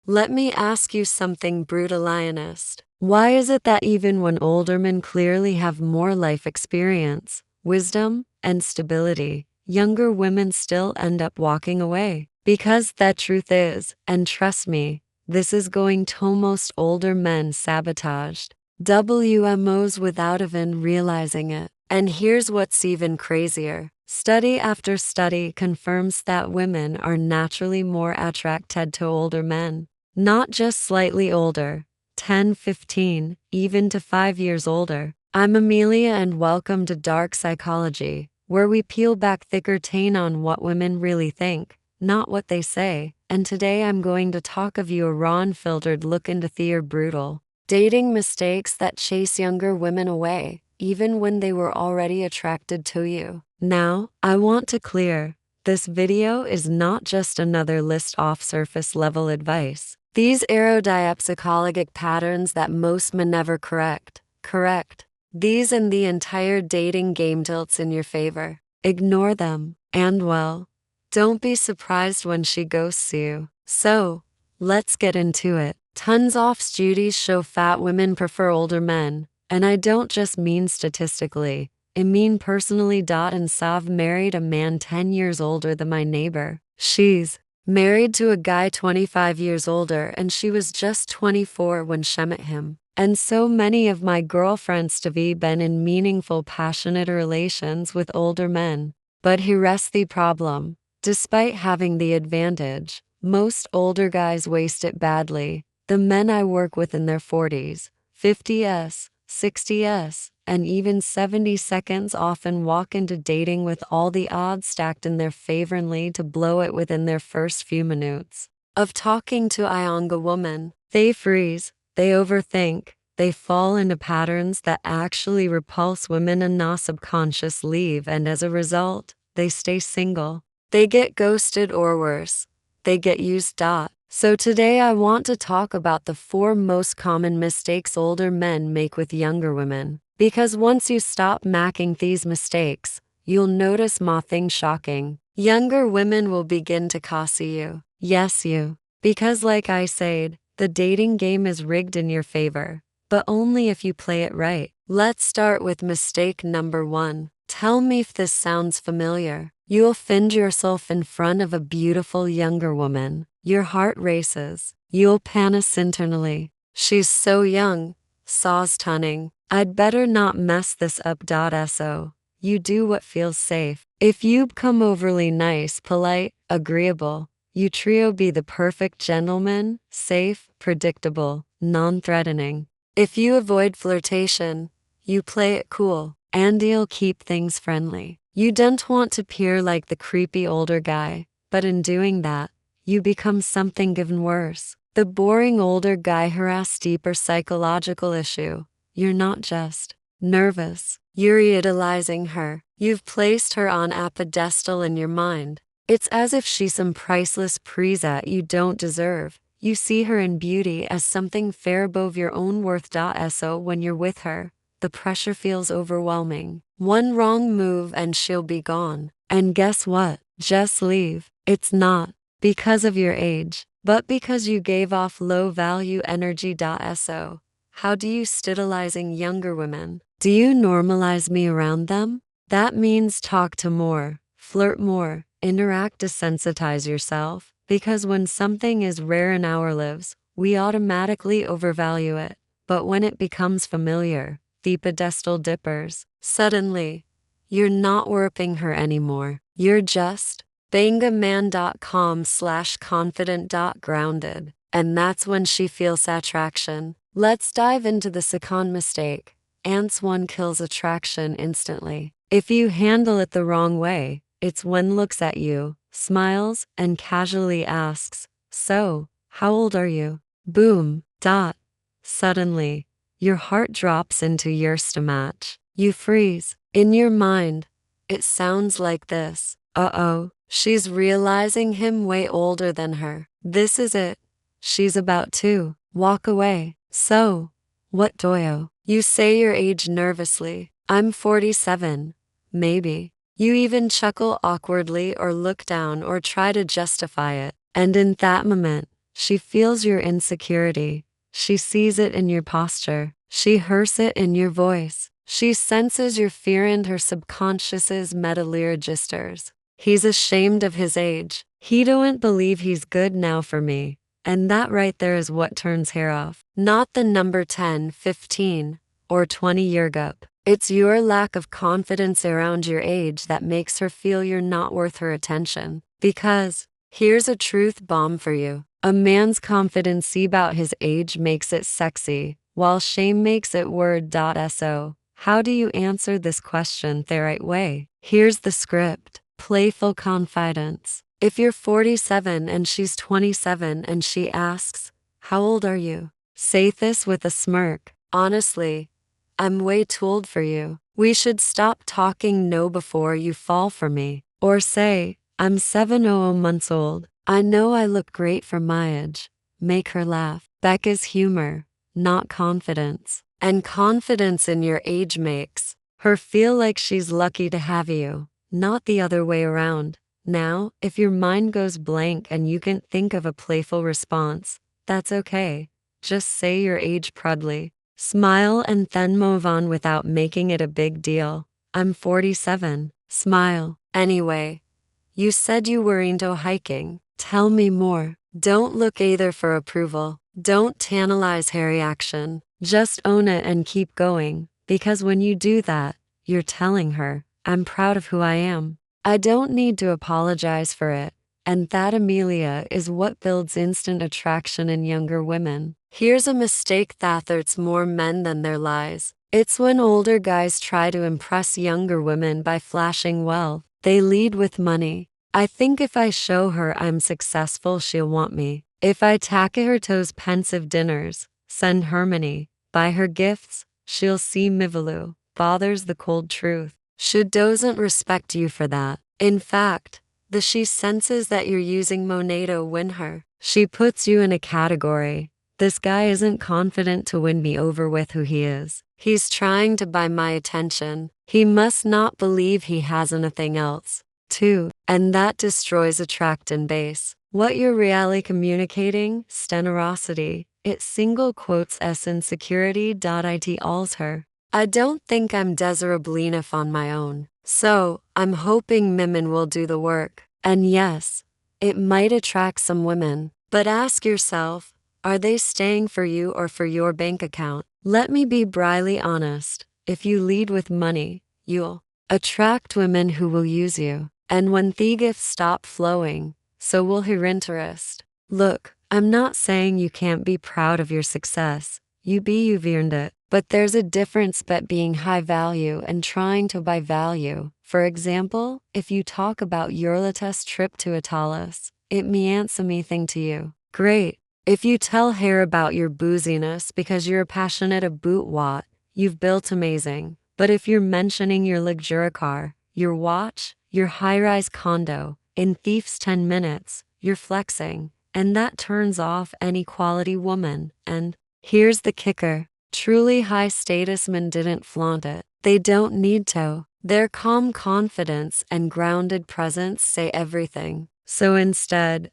Let me ask you something brutal, honest. Why is it that even when older men clearly have more life experience, wisdom, and stability, younger women still end up walking away? Because the truth is, and trust me, this is going to most older men sabotaged WMOs without even realizing it. And here's what's even crazier. Study after study confirms that women are naturally more attracted to older men. Not just slightly older, 10, 15, even to 5 years older. I'm Amelia and welcome to Dark Psychology, where we peel back the curtain on what women really think, not what they say. And today I'm going to talk of you a raw unfiltered look into their brutal dating mistakes that chase younger women away, even when they were already attracted to you. Now, I want to clear, this video is not just another list off surface level advice. These erodiap psychologic patterns that most men never correct. These and the entire dating game tilts in your favor. Ignore them, and well, don't be surprised when she ghosts you. So, let's get into it. Tons of studies show fat women prefer older men, and I don't just mean statistically. I mean personally. And Sav married a man 10 years older than my neighbor. She's married to a guy 25 years older and she was just 24 when she met him. And so many of my girlfriends have been in meaningful, passionate relations with older men. But here's the problem. Despite having the advantage, most older guys waste it badly. The men I work with in their 40s, 50s, 60s, and even 72nds often walk into dating with all the odds stacked in their favor and lead to blow it within their first few minutes of talking to a younger woman. They freeze, they overthink, they fall into patterns that actually repulse women and not subconscious leave, and as a result, they stay single. They get ghosted or worse, they get used. So today I want to talk about the 4 most common mistakes older men make with younger women. Because once you stop making these mistakes, you'll notice nothing shocking. Younger women will begin to cossy you. Yes, you. Because like I said, the dating game is rigged in your favor. But only if you play it right. Let's start with mistake number 1. Tell me if this sounds familiar. You'll find yourself in front of a beautiful younger woman. Your heart races. You'll panic internally. She's so young. So stunning. I'd better not mess this up. So, you do what feels safe. If you become overly nice, polite, agreeable, you trio be the perfect gentleman, safe, predictable, non-threatening. If you avoid flirtation, you play it cool, and you'll keep things friendly. You don't want to appear like the creepy older guy, but in doing that, you become something even worse. The boring older guy harass deeper psychological issue. You're not just nervous, you're idolizing her. You've placed her on a pedestal in your mind. It's as if she's some priceless prize that you don't deserve. You see her in beauty as something far above your own worth. So when you're with her, the pressure feels overwhelming. One wrong move and she'll be gone. And guess what? Just leave. It's not because of your age, but because you gave off low-value energy. So, how do you stabilizing younger women? Do you normalize me around them? That means talk to more, flirt more, interact, desensitize yourself, because when something is rare in our lives, we automatically overvalue it. But when it becomes familiar, the pedestal dippers. Suddenly, you're not working her anymore. You're just bangaman.com/confident.grounded. And that's when she feels attraction. Let's dive into the second mistake. Ants 1 kills attraction instantly. If you handle it the wrong way, it's when looks at you, smiles, and casually asks, "So, how old are you?" Boom. Suddenly, your heart drops into your stomach. You freeze. In your mind, it sounds like this. Uh-oh, she's realizing him way older than her. This is it. She's about to walk away. So, what do? You say your age nervously. I'm 47. Maybe. You even chuckle awkwardly or look down or try to justify it. And in that moment, She feels your insecurity. She sees it in your posture. She hears it in your voice. She senses your fear and her subconscious's meta-registers. He's ashamed of his age. He don't believe he's good now for me. And that right there is what turns hair off. Not the number 10, 15, or 20-year gap. It's your lack of confidence around your age that makes her feel you're not worth her attention. Because, here's a truth bomb for you. A man's confidence about his age makes it sexy, while shame makes it word.so. How do you answer this question the right way? Here's the script. Playful confidence. If you're 47 and she's 27 and she asks, "How old are you?" Say this with a smirk. "Honestly, I'm way too old for you. We should stop talking no before you fall for me." Or say, "I'm 700 months old. I know I look great for my age." Make her laugh. Beck is humor, not confidence. And confidence in your age makes her feel like she's lucky to have you, not the other way around. Now, if your mind goes blank and you can't think of a playful response, that's okay. Just say your age proudly. Smile and then move on without making it a big deal. "I'm 47. Smile. "Anyway, you said you were into hiking. Tell me more." Don't look either for approval. Don't tantalize her reaction. Just own it and keep going. Because when you do that, you're telling her, "I'm proud of who I am. I don't need to apologize for it." And that, Amelia, is what builds instant attraction in younger women. Here's a mistake that hurts more men than their lies. It's when older guys try to impress younger women by flashing wealth. They lead with money. "I think if I show her I'm successful, she'll want me. If I tack her toes pensive dinners, send her money, buy her gifts, she'll see Mivalu." Bothers the cold truth. She doesn't respect you for that. In fact, she senses that you're using money to win her. She puts you in a category. "This guy isn't confident to win me over with who he is. He's trying to buy my attention. He must not believe he has anything else." 2. And that destroys attraction base. What you're really communicating, generosity. It single quotes s insecurity.it alls her. "I don't think I'm desirable enough on my own. So, I'm hoping Mimin will do the work." And yes, it might attract some women. But ask yourself, are they staying for you or for your bank account? Let me be brutally honest. If you lead with money, you'll attract women who will use you. And when the gifts stop flowing, so will her interest. Look, I'm not saying you can't be proud of your success. You've earned it. But there's a difference between being high value and trying to buy value. For example, if you talk about your latest trip to Italis, it means anything to you. Great. If you tell her about your booziness because you're passionate about what you've built, amazing. But if you're mentioning your luxury car, your watch, your high-rise condo, in thief's 10 minutes, you're flexing. And that turns off any quality woman. And here's the kicker. Truly high-status men didn't flaunt it. They don't need to. Their calm confidence and grounded presence say everything. So instead,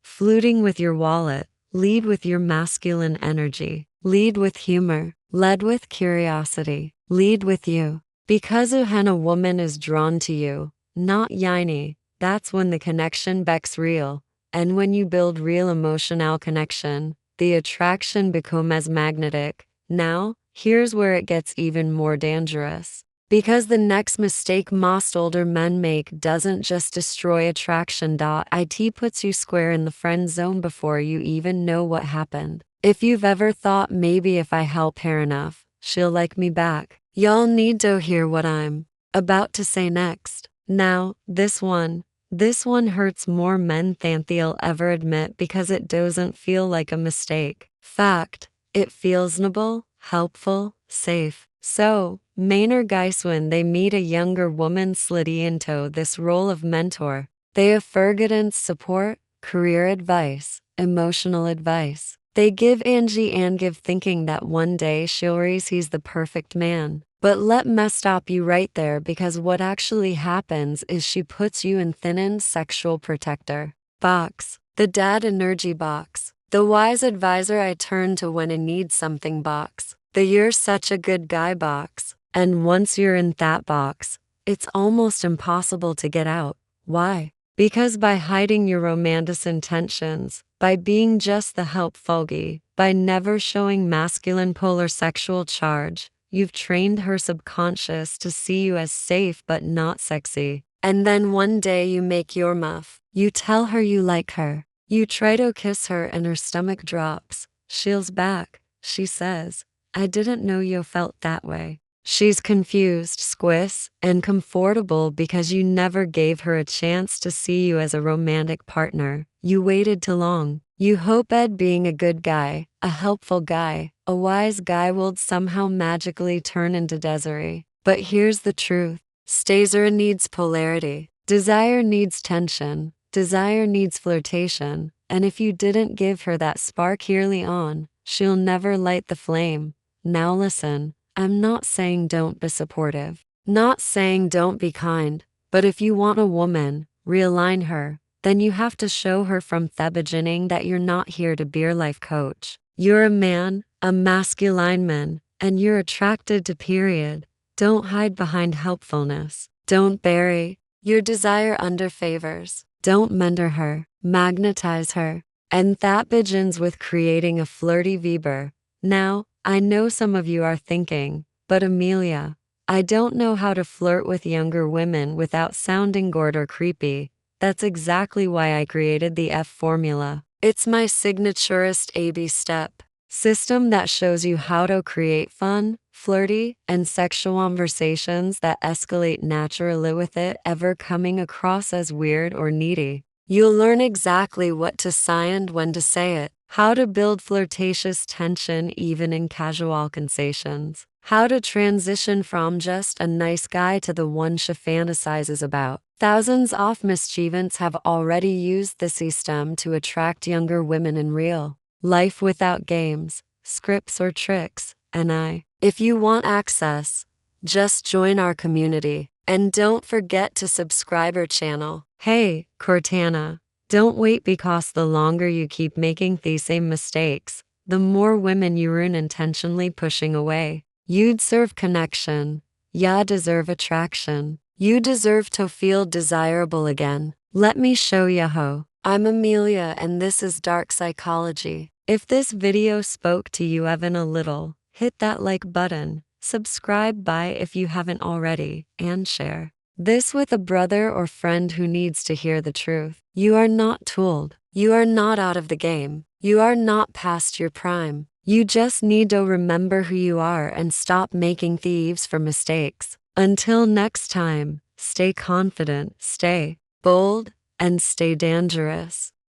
fluting with your wallet, lead with your masculine energy. Lead with humor. Lead with curiosity. Lead with you. Because when a woman is drawn to you, not yiny, that's when the connection becks real. And when you build real emotional connection, the attraction becomes magnetic. Now, here's where it gets even more dangerous. Because the next mistake most older men make doesn't just destroy attraction. It puts you square in the friend zone before you even know what happened. If you've ever thought maybe if I help her enough, she'll like me back, y'all need to hear what I'm about to say next. Now, this one hurts more men than they'll ever admit because it doesn't feel like a mistake. Fact, it feels noble, helpful, safe. So, Maynard guys when they meet a younger woman slid into this role of mentor. They offer guidance, support, career advice, emotional advice. They give Angie and give thinking that one day she'll realize he's the perfect man. But let me stop you right there because what actually happens is she puts you in thin end sexual protector box. The dad energy box. The wise advisor I turn to when I need something box. The you're such a good guy box. And once you're in that box, it's almost impossible to get out. Why? Because by hiding your romantic intentions, by being just the help fogey, by never showing masculine pull or sexual charge, you've trained her subconscious to see you as safe but not sexy. And then one day you make your muff. You tell her you like her. You try to kiss her and her stomach drops. She's back. She says, I didn't know you felt that way. She's confused, squiss, and comfortable because you never gave her a chance to see you as a romantic partner. You waited too long. You hoped being a good guy, a helpful guy, a wise guy would somehow magically turn into Desiree. But here's the truth. Stazer needs polarity. Desire needs tension. Desire needs flirtation. And if you didn't give her that spark early on, she'll never light the flame. Now listen. I'm not saying don't be supportive, not saying don't be kind, but if you want a woman, realign her, then you have to show her from the beginning that you're not here to be her life coach. You're a man, a masculine man, and you're attracted to period. Don't hide behind helpfulness. Don't bury your desire under favors. Don't mentor her, magnetize her. And that begins with creating a flirty Weber. Now, I know some of you are thinking, but Amelia, I don't know how to flirt with younger women without sounding gored or creepy. That's exactly why I created the F formula. It's my signaturist AB step system that shows you how to create fun, flirty, and sexual conversations that escalate naturally with it ever coming across as weird or needy. You'll learn exactly what to say and when to say it, how to build flirtatious tension even in casual conversations, how to transition from just a nice guy to the one she fantasizes about. Thousands of mischievants have already used the system to attract younger women in real life without games, scripts, or tricks. And if you want access, just join our community. And don't forget to subscribe our channel. Hey, Cortana, don't wait because the longer you keep making these same mistakes, the more women you ruin intentionally pushing away. You deserve connection. Ya deserve attraction. You deserve to feel desirable again. Let me show ya how. I'm Amelia and this is Dark Psychology. If this video spoke to you even a little, hit that like button. Subscribe if you haven't already, and share this with a brother or friend who needs to hear the truth. You are not tooled. You are not out of the game. You are not past your prime. You just need to remember who you are and stop making thieves for mistakes. Until next time, stay confident, stay bold, and stay dangerous.